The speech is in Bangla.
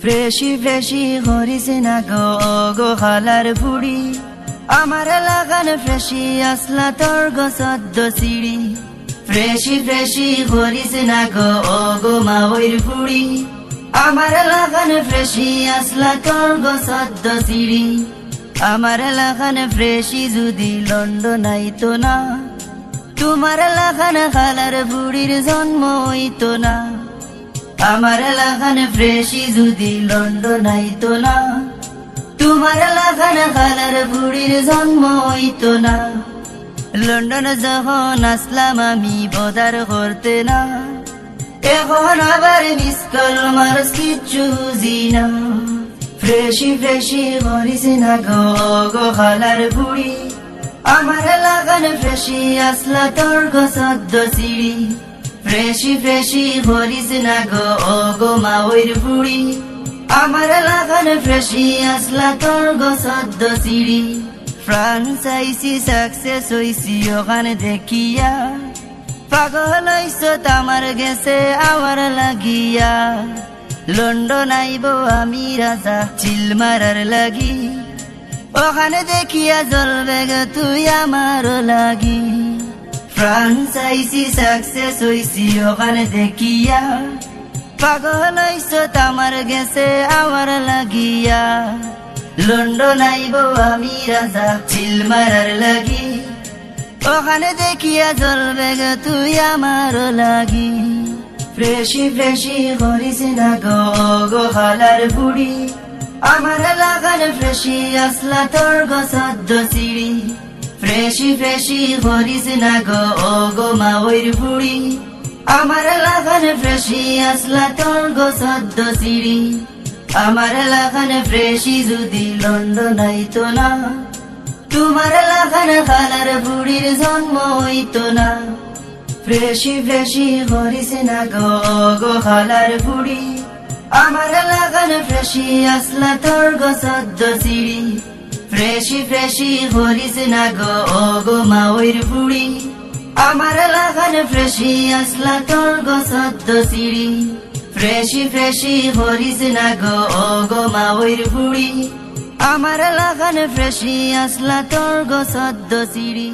ফ্রেশি ফ্রেশি হরিছে না গো গো খালার ফুড়ি আমার লাগান ফ্রেশি আসলা তোর গো সদ্য সিঁড়ি ফ্রেশি ফ্রেশি হরিছে না গো গো মাওয়ের ফুড়ি আমার লাগান ফ্রেশি আসলা তোর গো সদ্য সিঁড়ি আমার লাগান ফ্রেশি যদি লন্ডন আইতো না তোমার লাগান খালার বুড়ির জন্ম হইতো না আমার লাগান ফ্রেশি যদি লন্ডন আইতো না তোমার লাগান খালার বুড়ির জন্ম হইতো না লন্ডন যখন আসলাম আমি বদার করতে না এখন আবার মিস কল মারস কিচ্ছু বুঝি না ফ্রেশি ফ্রেশি করিস না গো গো খালার বুড়ি আমার লাগান ফ্রেশি আসলা তোর গো সদ্য সিঁড়ি ফ্রেশি ফ্রেশি করিস না গো গো মাওয়ের বুড়ি আমার লাগান ফ্রেশি আসলা তোর গো সদ্য সিঁড়ি ফ্রান্স আইসি সাকসেস হইসি ওখানে দেখিয়া পাগল হইস তামার গেছে আমার লাগিয়া লন্ডন আইব আমি রাজা চিল মারার লাগি ওখানে দেখিয়া জ্বলবে গো তুই আমার লাগি ফ্রান্স আইসি সাকসেস হইসি ওখানে দেখিয়া পাগল হইস তামার গেছে আমার লাগিয়া লন্ডন আইব আমি রাজা চিল মারার লাগি ওখানে দেখিয়া জ্বলবে গো তুই আমার লাগি ফ্রেশি ফ্রেশি করিস না গো গো খালার বুড়ি আমার লাগান ফ্রেশি আসলা তোর গো সদ্য সিঁড়ি ফ্রেশি ফ্রেশি করিস না গো গো মাওয়ের বুড়ি আমার লাগান ফ্রেশি আসলা তোর গো সদ্য সিঁড়ি আমার লাগান ফ্রেশি যদি লন্ডন আইতো না তোমার লাগান খালার বুড়ির জন্ম হইতো না ফ্রেশি ফ্রেশি করিস না গো গো খালার বুড়ি আমার লাগান ফ্রেশি আসলা তোর গো সদ্য সিঁড়ি ফ্রেশি ফ্রেশি করিস না গো গো মাওয়ের বুড়ি আমার লাগান ফ্রেশি আসলা তোর গো সদ্য সিঁড়ি ফ্রেশি ফ্রেশি করিস না গো গো মাওয়ের বুড়ি আমার লাগান ফ্রেশি আসলা তোর গো সদ্য সিঁড়ি।